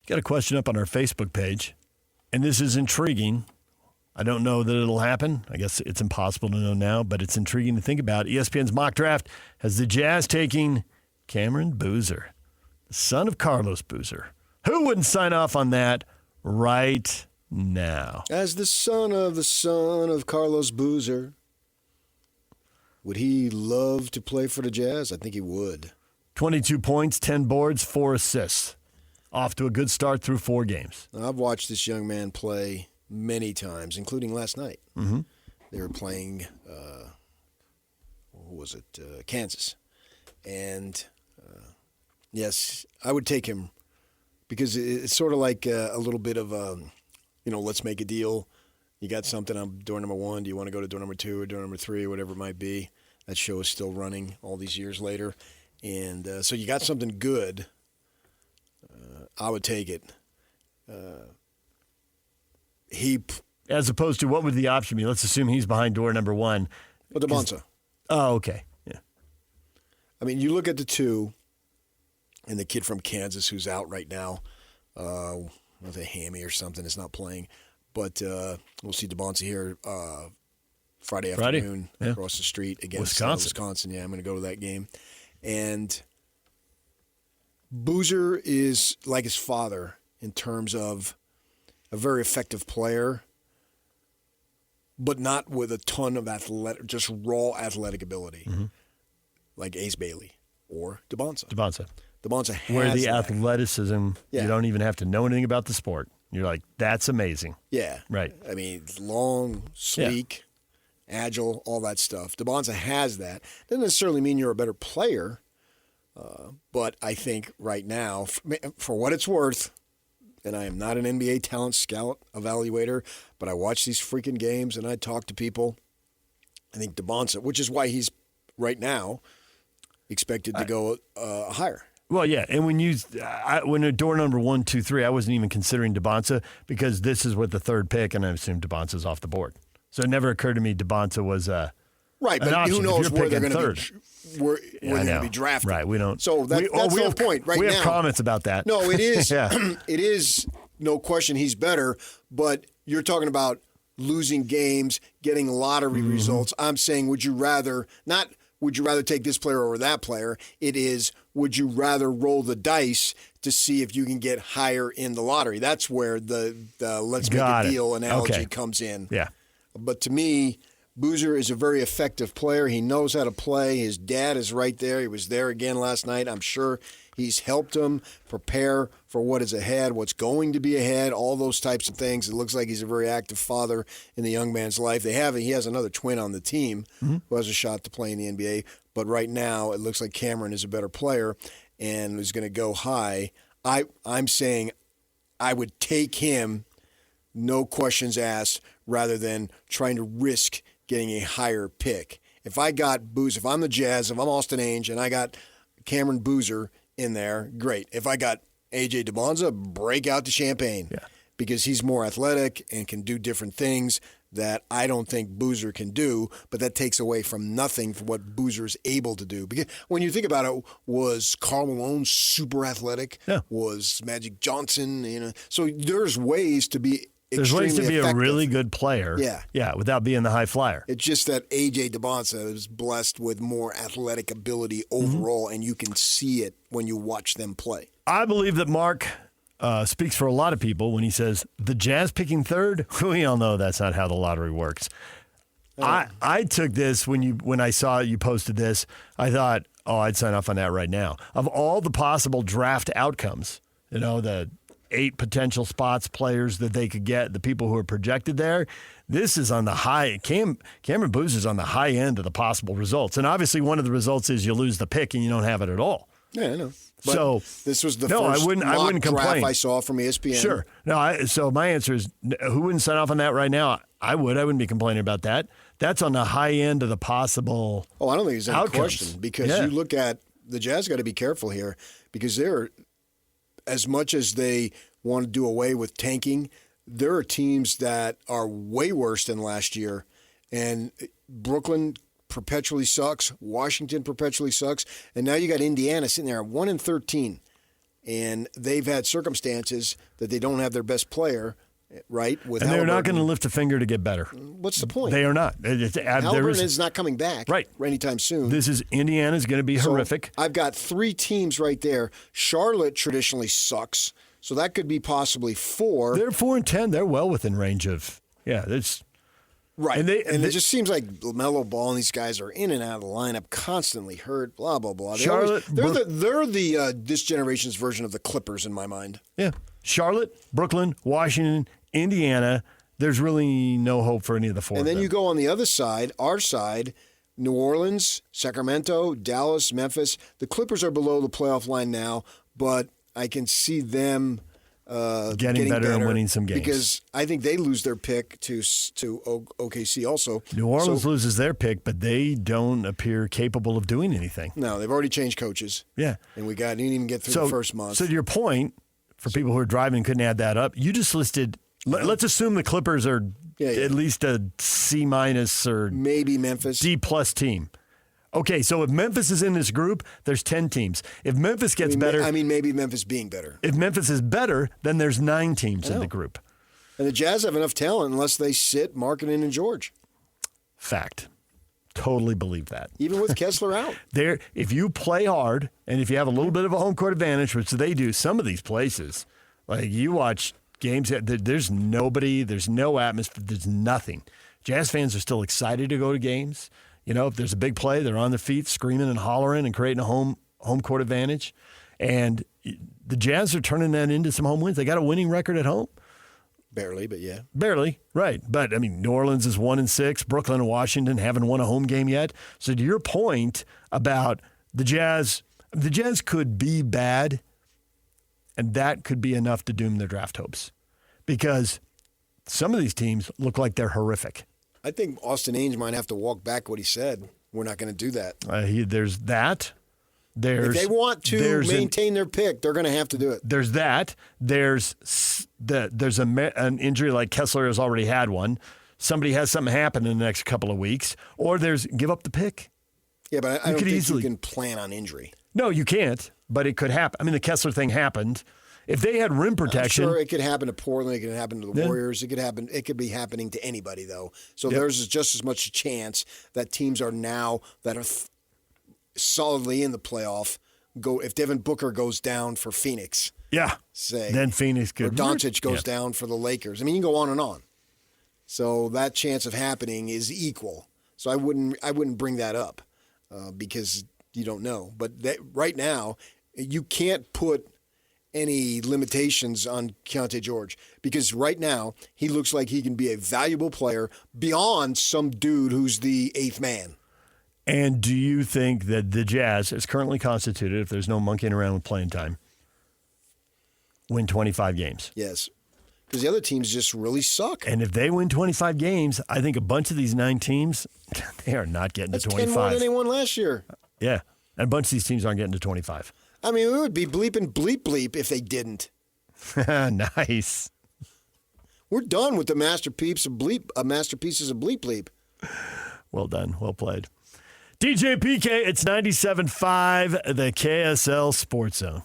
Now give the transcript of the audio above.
Got a question up on our Facebook page, and this is intriguing. I don't know that it'll happen. I guess it's impossible to know now, but it's intriguing to think about. ESPN's mock draft has the Jazz taking Cameron Boozer, the son of Carlos Boozer. Who wouldn't sign off on that right now? As the son of Carlos Boozer, would he love to play for the Jazz? I think he would. 22 points, 10 boards, 4 assists. Off to a good start through 4 games. I've watched this young man play many times, including last night. Mm-hmm. They were playing, Kansas. And, yes, I would take him because it's sort of like a little bit of, let's make a deal. You got something on door number 1. Do you want to go to door number 2 or door number 3 or whatever it might be? That show is still running all these years later. And so you got something good. I would take it. As opposed to what would the option be? Let's assume he's behind door number 1. Well, DeBonza. Oh, okay. Yeah. I mean, you look at the 2 and the kid from Kansas who's out right now with a hammy or something is not playing. But we'll see DeBonza here Friday afternoon across the street against Wisconsin. Yeah, I'm going to go to that game. And Boozer is like his father in terms of a very effective player, but not with a ton of just raw athletic ability, like Ace Bailey or DeBonza. DeBonza has where the that. Athleticism, you don't even have to know anything about the sport. You're like, that's amazing. Yeah. Right. I mean, long, sleek, agile, all that stuff. DeBonza has that. Doesn't necessarily mean you're a better player, but I think right now, for what it's worth, and I am not an NBA talent scout evaluator, but I watch these freaking games and I talk to people. I think DeBonza, which is why he's right now expected to go higher. Well, yeah, and when a door number 1, 2, 3, I wasn't even considering DeBonza because this is with the 3rd pick, and I assumed DeBonza's off the board. So it never occurred to me DeBonza was right, but option. Who knows where they're going to be? Where they're going to be drafted? Right, we don't. So that's the whole point. Right now, we have comments about that. No, it is. It is no question he's better, but you're talking about losing games, getting lottery results. I'm saying, would you rather take this player over that player? It is, would you rather roll the dice to see if you can get higher in the lottery? That's where the let's make a deal analogy comes in. Yeah. But to me, Boozer is a very effective player. He knows how to play. His dad is right there. He was there again last night. I'm sure he's helped him prepare for what is ahead, what's going to be ahead, all those types of things. It looks like he's a very active father in the young man's life. He has another twin on the team who has a shot to play in the NBA. But right now, it looks like Cameron is a better player and is going to go high. I'm saying I would take him, no questions asked, rather than trying to risk getting a higher pick. If I got Boozer, if I'm the Jazz, if I'm Austin Ainge, and I got Cameron Boozer in there, great. If I got A.J. DeBonza, break out the champagne. Yeah. Because he's more athletic and can do different things that I don't think Boozer can do, but that takes away from nothing for what Boozer is able to do. Because when you think about it, was Karl Malone super athletic? Yeah. Was Magic Johnson? So there's ways to be There's ways to be effective. a really good player. Yeah, without being the high flyer. It's just that A.J. DeBonza is blessed with more athletic ability overall, and you can see it when you watch them play. I believe that Mark speaks for a lot of people when he says the Jazz picking 3rd. We all know that's not how the lottery works. I took this when I saw you posted this. I thought, I'd sign off on that right now. Of all the possible draft outcomes, the 8 potential spots, players that they could get, the people who are projected there, this is on the high. Cameron Boozer's on the high end of the possible results. And obviously one of the results is you lose the pick and you don't have it at all. Yeah, I know. But so this was the first I wouldn't complain. draft I saw from ESPN. Sure. No. So my answer is, who wouldn't sign off on that right now? I would. I wouldn't be complaining about that. That's on the high end of the possible. Oh, I don't think there's any outcomes. question because you look at the Jazz. Got to be careful here because they're, as much as they want to do away with tanking, there are teams that are way worse than last year, and Brooklyn perpetually sucks. Washington perpetually sucks. And now you got Indiana sitting there at 1-13 and they've had circumstances that they don't have their best player, right? With And they're not Halliburton. going to lift a finger to get better. What's the point? They are not. Halliburton is not coming back anytime soon. This is Indiana's going to be horrific. I've got 3 teams right there. Charlotte traditionally sucks, so that could be possibly 4. They're 4-10. They're well within range of that's right. And it just seems like LaMelo Ball and these guys are in and out of the lineup, constantly hurt. Blah blah blah. Charlotte, they're the this generation's version of the Clippers in my mind. Yeah, Charlotte, Brooklyn, Washington, Indiana. There's really no hope for any of the 4. And then of them. you go on the other side, our side. New Orleans, Sacramento, Dallas, Memphis. The Clippers are below the playoff line now, but I can see them getting better and winning some games. Because I think they lose their pick to OKC also. New Orleans loses their pick, but they don't appear capable of doing anything. No, they've already changed coaches. Yeah. And didn't even get through the first month. So to your point, for people who are driving and couldn't add that up, you just listed let's assume the Clippers are at least a C- or maybe Memphis D+ team. Okay, so if Memphis is in this group, there's 10 teams. If Memphis gets better, maybe Memphis being better. If Memphis is better, then there's 9 teams in the group. And the Jazz have enough talent unless they sit Markkanen and George. Fact. Totally believe that. Even with Kessler out. If you play hard and if you have a little bit of a home court advantage, which they do, some of these places, like you watch games, there's nobody, there's no atmosphere, there's nothing. Jazz fans are still excited to go to games. You know, if there's a big play, they're on their feet screaming and hollering and creating a home court advantage. And the Jazz are turning that into some home wins. They got a winning record at home. Barely, but yeah. Barely, right. But, I mean, New Orleans is 1-6. Brooklyn and Washington haven't won a home game yet. So to your point about the Jazz could be bad, and that could be enough to doom their draft hopes. Because some of these teams look like they're horrific. I think Austin Ainge might have to walk back what he said. We're not going to do that. There's that. If they want to maintain their pick, they're going to have to do it. There's that. There's an injury like Kessler has already had one. Somebody has something happen in the next couple of weeks. Or there's give up the pick. Yeah, but I don't think you can plan on injury. No, you can't, but it could happen. I mean, the Kessler thing happened. If they had rim protection, I'm sure it could happen to Portland. It could happen to the Warriors. It could happen. It could be happening to anybody, though. So there's just as much chance that teams are now that are solidly in the playoff. If Devin Booker goes down for Phoenix, then Phoenix could. Or Doncic goes down for the Lakers. I mean, you can go on and on. So that chance of happening is equal. So I wouldn't bring that up because you don't know. But right now, you can't put any limitations on Keontae George because right now he looks like he can be a valuable player beyond some dude who's the 8th man. And do you think that the Jazz, as currently constituted, if there's no monkeying around with playing time, win 25 games? Yes, because the other teams just really suck. And if they win 25 games, I think a bunch of these 9 teams, they are not getting to 25. That's 10 more than they won last year. Yeah, and a bunch of these teams aren't getting to 25. I mean, we would be bleeping bleep bleep if they didn't. Nice. We're done with the masterpieces of bleep bleep. Well done. Well played. DJ PK, it's 97.5, the KSL Sports Zone.